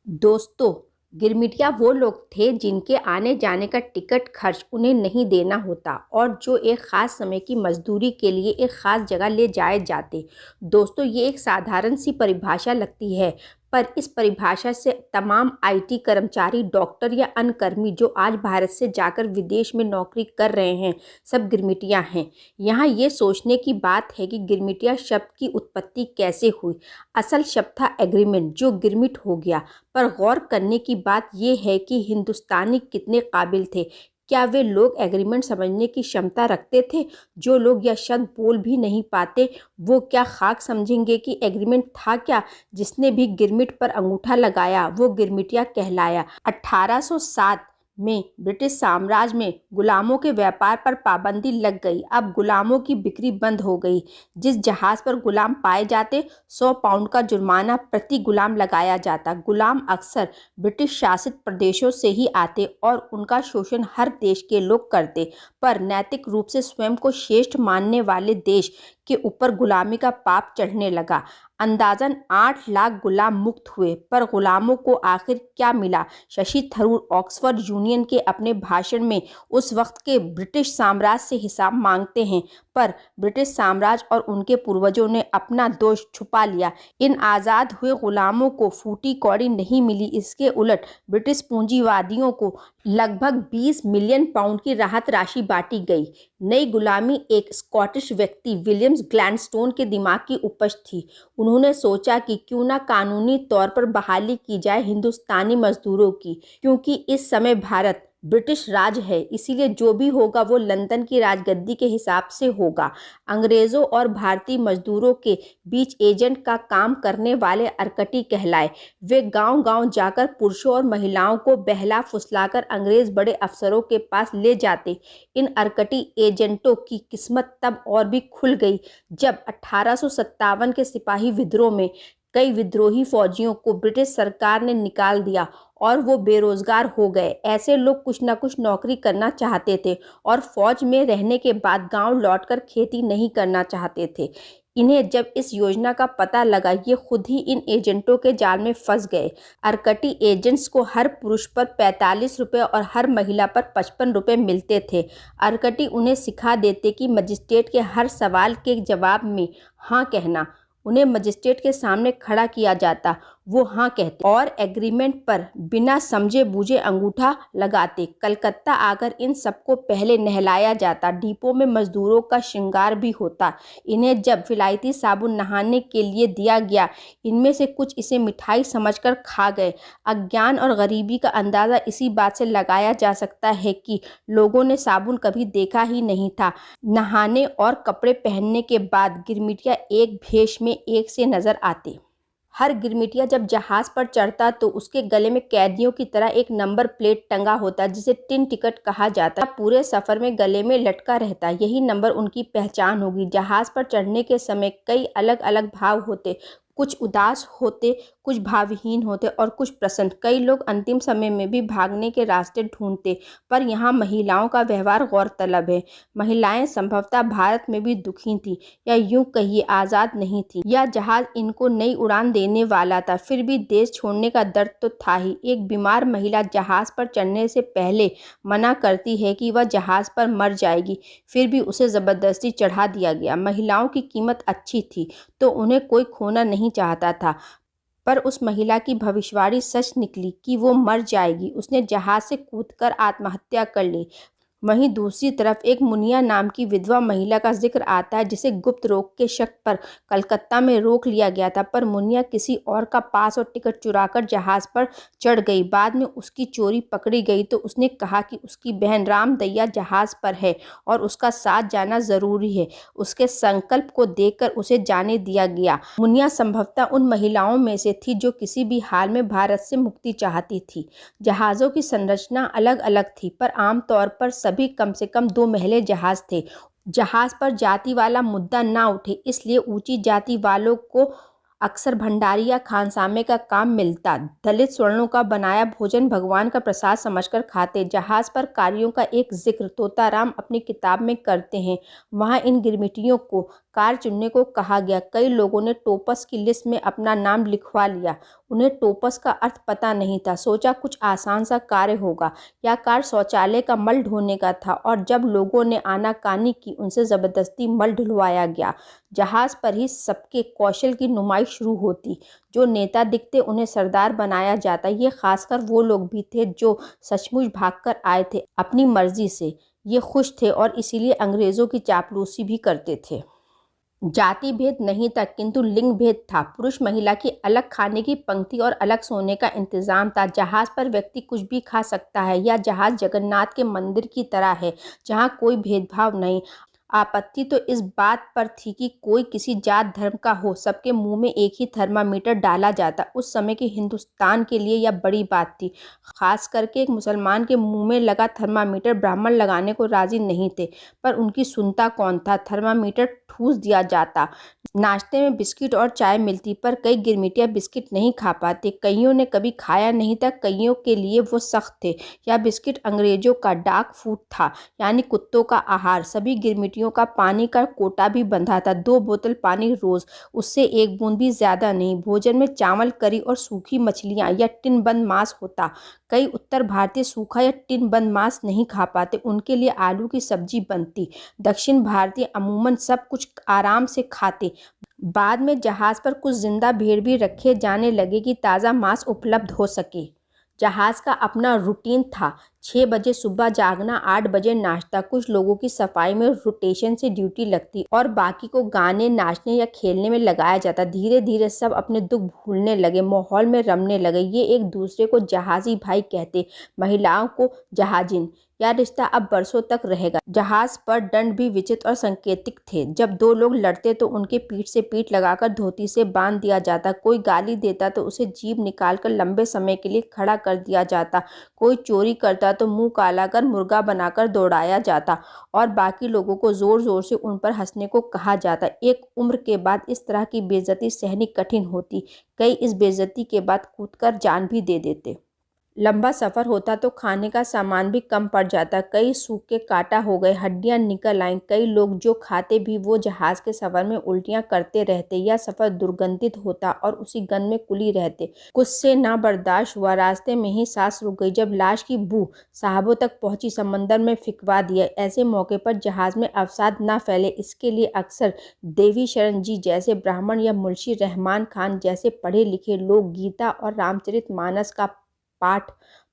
दोस्तों, गिरमिटिया वो लोग थे जिनके आने जाने का टिकट खर्च उन्हें नहीं देना होता और जो एक ख़ास समय की मजदूरी के लिए एक ख़ास जगह ले जाए जाते। दोस्तों, ये एक साधारण सी परिभाषा लगती है, पर इस परिभाषा से तमाम आईटी कर्मचारी, डॉक्टर या अन्य कर्मी जो आज भारत से जाकर विदेश में नौकरी कर रहे हैं, सब गिरमिटिया हैं। यहाँ ये सोचने की बात है कि गिरमिटिया शब्द की उत्पत्ति कैसे हुई। असल शब्द था एग्रीमेंट, जो गिरमिट हो गया। पर गौर करने की बात यह है कि हिंदुस्तानी कितने काबिल थे। क्या वे लोग एग्रीमेंट समझने की क्षमता रखते थे? जो लोग यह शब्द बोल भी नहीं पाते, वो क्या खाक समझेंगे कि एग्रीमेंट था क्या? जिसने भी गिरमिट पर अंगूठा लगाया वो गिरमिटिया कहलाया। 1807 में ब्रिटिश साम्राज्य में गुलामों के व्यापार पर पाबंदी लग गई। अब गुलामों की बिक्री बंद हो गई। जिस जहाज पर गुलाम पाए जाते, 100 पाउंड का जुर्माना प्रति गुलाम लगाया जाता। गुलाम अक्सर ब्रिटिश शासित प्रदेशों से ही आते और उनका शोषण हर देश के लोग करते, पर नैतिक रूप से स्वयं को श्रेष्ठ मानने वाले देश के ऊपर गुलामी का पाप चढ़ने लगा। अंदाजन 8 लाख गुलाम मुक्त हुए, पर गुलामों को आखिर क्या मिला? शशि थरूर ऑक्सफोर्ड यूनियन के अपने भाषण में उस वक्त के ब्रिटिश साम्राज्य से हिसाब मांगते हैं, पर ब्रिटिश साम्राज्य और उनके पूर्वजों ने अपना दोष छुपा लिया। इन आज़ाद हुए गुलामों को फूटी कौड़ी नहीं मिली। इसके उलट ब्रिटिश पूंजीवादियों को लगभग 20 मिलियन पाउंड की राहत राशि बांटी गई। नई गुलामी एक स्कॉटिश व्यक्ति विलियम्स ग्लैडस्टोन के दिमाग की उपज थी। उन्होंने सोचा कि क्यों ना कानूनी तौर पर बहाली की जाए हिंदुस्तानी मजदूरों की, क्योंकि इस समय भारत ब्रिटिश राज है, इसीलिए जो भी होगा वो लंदन की राजगद्दी के हिसाब से होगा। अंग्रेज़ों और भारतीय मजदूरों के बीच एजेंट का काम करने वाले अरकटी कहलाए। वे गांव-गांव जाकर पुरुषों और महिलाओं को बहला फुसलाकर अंग्रेज बड़े अफसरों के पास ले जाते। इन अरकटी एजेंटों की किस्मत तब और भी खुल गई जब 1857 के सिपाही विद्रोह में कई विद्रोही फौजियों को ब्रिटिश सरकार ने निकाल दिया और वो बेरोजगार हो गए। ऐसे लोग कुछ ना कुछ नौकरी करना चाहते थे और फौज में रहने के बाद गांव लौटकर खेती नहीं करना चाहते थे। इन्हें जब इस योजना का पता लगा, ये खुद ही इन एजेंटों के जाल में फंस गए। अरकटी एजेंट्स को हर पुरुष पर 45 रुपये और हर महिला पर 55 रुपये मिलते थे। अरकटी उन्हें सिखा देते कि मजिस्ट्रेट के हर सवाल के जवाब में हाँ कहना। उन्हें मजिस्ट्रेट के सामने खड़ा किया जाता, वो हाँ कहते और एग्रीमेंट पर बिना समझे बूझे अंगूठा लगाते। कलकत्ता आकर इन सबको पहले नहलाया जाता। डिपो में मजदूरों का श्रृंगार भी होता। इन्हें जब विलायती साबुन नहाने के लिए दिया गया, इनमें से कुछ इसे मिठाई समझकर खा गए। अज्ञान और गरीबी का अंदाज़ा इसी बात से लगाया जा सकता है कि लोगों ने साबुन कभी देखा ही नहीं था। नहाने और कपड़े पहनने के बाद गिरमिटिया एक भेष में एक से नजर आते। हर गिरमिटिया जब जहाज पर चढ़ता तो उसके गले में कैदियों की तरह एक नंबर प्लेट टंगा होता, जिसे टिन टिकट कहा जाता। पूरे सफर में गले में लटका रहता। यही नंबर उनकी पहचान होगी। जहाज पर चढ़ने के समय कई अलग अलग भाव होते। कुछ उदास होते, कुछ भावहीन होते और कुछ प्रसन्न। कई लोग अंतिम समय में भी भागने के रास्ते ढूंढते। पर यहाँ महिलाओं का व्यवहार गौरतलब है। महिलाएं संभवतः भारत में भी दुखी थीं, या यूं कहिए आज़ाद नहीं थीं। यह जहाज इनको नई उड़ान देने वाला था, फिर भी देश छोड़ने का दर्द तो था ही। एक बीमार महिला जहाज पर चढ़ने से पहले मना करती है कि वह जहाज पर मर जाएगी, फिर भी उसे ज़बरदस्ती चढ़ा दिया गया। महिलाओं की कीमत अच्छी थी तो उन्हें कोई खोना नहीं चाहता था, पर उस महिला की भविष्यवाणी सच निकली कि वो मर जाएगी। उसने जहाज से कूदकर आत्महत्या कर ली। वहीं दूसरी तरफ एक मुनिया नाम की विधवा महिला का जिक्र आता है, जिसे गुप्त रोग के शक पर कलकत्ता में रोक लिया गया था, पर मुनिया किसी और का पास और टिकट चुराकर जहाज पर चढ़ गई। बाद में उसकी चोरी पकड़ी गई तो उसने कहा कि उसकी बहन रामदैया जहाज पर है और उसका साथ जाना जरूरी है। उसके संकल्प को देखकर उसे जाने दिया गया। मुनिया संभवतः उन महिलाओं में से थी जो किसी भी हाल में भारत से मुक्ति चाहती थी। जहाज़ों की संरचना अलग अलग थी, पर आमतौर पर सभी कम से कम 2 महले जहाज थे। जहाज पर जाति वाला मुद्दा ना उठे, इसलिए ऊंची जाति वालों को अक्सर भंडारी या खानसामे का काम मिलता। दलित स्वर्णों का बनाया भोजन भगवान का प्रसाद समझकर खाते। जहाज पर कार्यों का एक जिक्र तोताराम अपनी किताब में करते हैं। वहाँ इन गिरमिटियों को कार चुनने को कहा गया। कई लोगों ने टोपस की लिस्ट में अपना नाम लिखवा लिया। उन्हें टोपस का अर्थ पता नहीं था। सोचा कुछ आसान सा कार्य होगा। यह कार्य शौचालय का मल ढोने का था और जब लोगों ने आनाकानी की उनसे ज़बरदस्ती मल ढुलवाया गया। जहाज़ पर ही सबके कौशल की नुमाइश शुरू होती। जो नेता दिखते उन्हें सरदार बनाया जाता। ये खासकर वो लोग भी थे जो सचमुच भागकर आए थे अपनी मर्जी से। ये खुश थे और इसीलिए अंग्रेज़ों की चापलूसी भी करते थे। जाति भेद नहीं था किंतु लिंग भेद था। पुरुष महिला की अलग खाने की पंक्ति और अलग सोने का इंतजाम था। जहाज पर व्यक्ति कुछ भी खा सकता है। यह जहाज जगन्नाथ के मंदिर की तरह है जहाँ कोई भेदभाव नहीं। आपत्ति तो इस बात पर थी कि कोई किसी जात धर्म का हो, सबके मुंह में एक ही थर्मामीटर डाला जाता। उस समय के हिंदुस्तान के लिए यह बड़ी बात थी। खास करके एक मुसलमान के मुंह में लगा थर्मामीटर ब्राह्मण लगाने को राजी नहीं थे, पर उनकी सुनता कौन था। थर्मामीटर ठूस दिया जाता। नाश्ते में बिस्किट और चाय मिलती, पर कई गिरमिटिया बिस्किट नहीं खा पाते। कईयों ने कभी खाया नहीं था, कईयों के लिए वो सख्त थे। यह बिस्किट अंग्रेजों का डाक फूड था, यानी कुत्तों का आहार। सभी गिरमिटियों का पानी का कोटा भी बंधा था, 2 बोतल पानी रोज, उससे 1 बूंद भी ज्यादा नहीं। भोजन में चावल, करी और सूखी मछलियां या टिन बंद मांस होता। कई उत्तर भारतीय सूखा या टिन बंद मांस नहीं खा पाते, उनके लिए आलू की सब्जी बनती। दक्षिण भारतीय अमूमन सब कुछ आराम से खाते। बाद में जहाज पर कुछ जिंदा भेड़ भी रखे जाने लगे कि ताज़ा मांस उपलब्ध हो सके। जहाज का अपना रूटीन था। 6 बजे सुबह जागना, 8 बजे नाश्ता। कुछ लोगों की सफाई में रोटेशन से ड्यूटी लगती और बाकी को गाने, नाचने या खेलने में लगाया जाता। धीरे धीरे सब अपने दुख भूलने लगे, माहौल में रमने लगे। ये एक दूसरे को जहाजी भाई कहते, महिलाओं को जहाजिन। यह रिश्ता अब बरसों तक रहेगा। जहाज पर दंड भी विचित्र और सांकेतिक थे। जब 2 लोग लड़ते तो उनके पीठ से पीठ लगाकर धोती से बांध दिया जाता। कोई गाली देता तो उसे जीभ निकालकर लंबे समय के लिए खड़ा कर दिया जाता। कोई चोरी करता तो मुंह काला कर मुर्गा बनाकर दौड़ाया जाता और बाकी लोगों को जोर जोर से उन पर हंसने को कहा जाता। एक उम्र के बाद इस तरह की बेइज्जती सहनी कठिन होती। कई इस बेइज्जती के बाद कूदकर जान भी दे देते। लंबा सफ़र होता तो खाने का सामान भी कम पड़ जाता। कई सूख के काटा हो गए, हड्डियां निकल आईं। कई लोग जो खाते भी वो जहाज़ के सफ़र में उल्टियां करते रहते। यह सफ़र दुर्गंधित होता और उसी गंध में कुली रहते। कुछ से ना बर्दाश्त हुआ, रास्ते में ही सांस रुक गई। जब लाश की बू साहबों तक पहुंची, समंदर में फिकवा दिया। ऐसे मौके पर जहाज़ में अवसाद न फैले, इसके लिए अक्सर देवी शरण जी जैसे ब्राह्मण या मुंशी रहमान खान जैसे पढ़े लिखे लोग गीता और रामचरितमानस का पाठ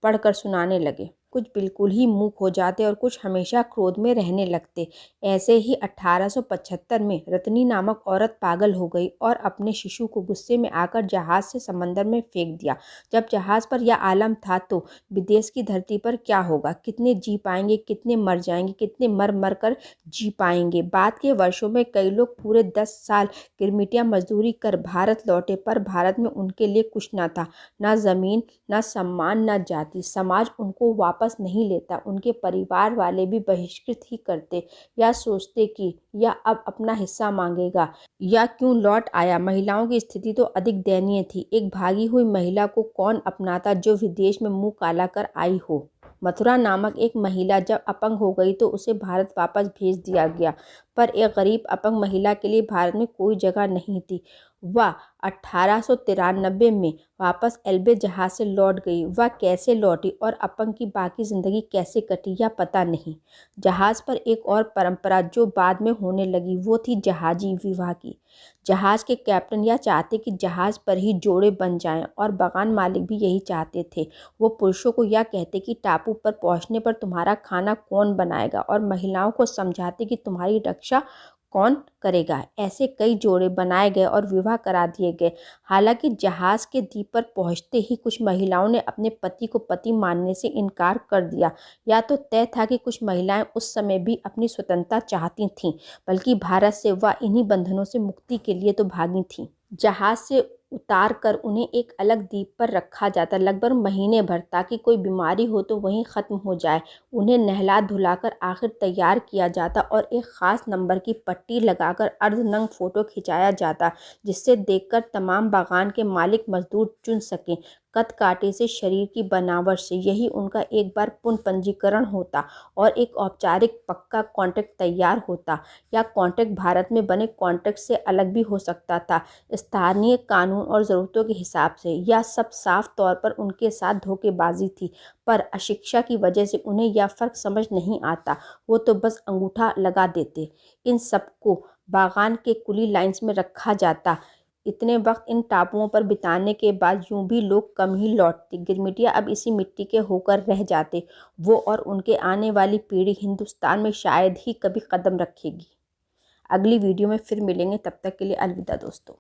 पढ़कर सुनाने लगे। कुछ बिल्कुल ही मूक हो जाते और कुछ हमेशा क्रोध में रहने लगते। ऐसे ही 1875 में रतनी नामक औरत पागल हो गई और अपने शिशु को गुस्से में आकर जहाज से समंदर में फेंक दिया। जब जहाज पर यह आलम था तो विदेश की धरती पर क्या होगा? कितने जी पाएंगे, कितने मर जाएंगे, कितने मर मर कर जी पाएंगे? बाद के वर्षों में कई लोग पूरे 10 साल गिरमिटिया मजदूरी कर भारत लौटे, पर भारत में उनके लिए कुछ न था, न जमीन, न सम्मान, न जाति। समाज उनको वापस नहीं लेता। उनके परिवार वाले भी बहिष्कृत ही करते, या सोचते कि यह अब अपना हिस्सा मांगेगा, या क्यों लौट आया। महिलाओं की स्थिति तो अधिक दयनीय थी। एक भागी हुई महिला को कौन अपनाता जो विदेश में मुंह काला कर आई हो। मथुरा नामक एक महिला जब अपंग हो गई तो उसे भारत वापस भेज दिया गया, पर एक गरीब अपंग महिला के लिए भारत में कोई जगह नहीं थी। वह 1893 में वापस एल्बे जहाज से लौट गई। वह कैसे लौटी और अपंग की बाकी जिंदगी कैसे कटी, यह पता नहीं। जहाज पर एक और परंपरा जो बाद में होने लगी वो थी जहाजी विवाह की। जहाज के कैप्टन यह चाहते कि जहाज पर ही जोड़े बन जाएं और बगान मालिक भी यही चाहते थे। वो पुरुषों को यह कहते कि टापू पर पहुंचने पर तुम्हारा खाना कौन बनाएगा, और महिलाओं को समझाते कि तुम्हारी रक्षा कौन करेगा। ऐसे कई जोड़े बनाए गए और विवाह करा दिए गए। हालांकि जहाज के द्वीप पर पहुंचते ही कुछ महिलाओं ने अपने पति को पति मानने से इनकार कर दिया। या तो तय था कि कुछ महिलाएं उस समय भी अपनी स्वतंत्रता चाहती थीं, बल्कि भारत से वह इन्हीं बंधनों से मुक्ति के लिए तो भागी थीं। जहाज से उतार कर उन्हें एक अलग द्वीप पर रखा जाता, लगभग महीने भर, ताकि कोई बीमारी हो तो वहीं ख़त्म हो जाए। उन्हें नहला धुलाकर आखिर तैयार किया जाता और एक ख़ास नंबर की पट्टी लगाकर अर्धनग्न फ़ोटो खिंचाया जाता, जिससे देखकर तमाम बागान के मालिक मजदूर चुन सकें कद काटे से शरीर की बनावट से यही उनका एक बार पुनः पंजीकरण होता और एक औपचारिक पक्का कॉन्ट्रैक्ट तैयार होता। या कॉन्ट्रैक्ट भारत में बने कॉन्ट्रैक्ट से अलग भी हो सकता था, स्थानीय कानून और ज़रूरतों के हिसाब से। यह सब साफ तौर पर उनके साथ धोखेबाजी थी, पर अशिक्षा की वजह से उन्हें यह फ़र्क समझ नहीं आता। वो तो बस अंगूठा लगा देते। इन सबको बागान के कुली लाइन्स में रखा जाता। इतने वक्त इन टापुओं पर बिताने के बाद यूं भी लोग कम ही लौटते। गिरमिटिया अब इसी मिट्टी के होकर रह जाते। वो और उनके आने वाली पीढ़ी हिंदुस्तान में शायद ही कभी कदम रखेगी। अगली वीडियो में फिर मिलेंगे, तब तक के लिए अलविदा दोस्तों।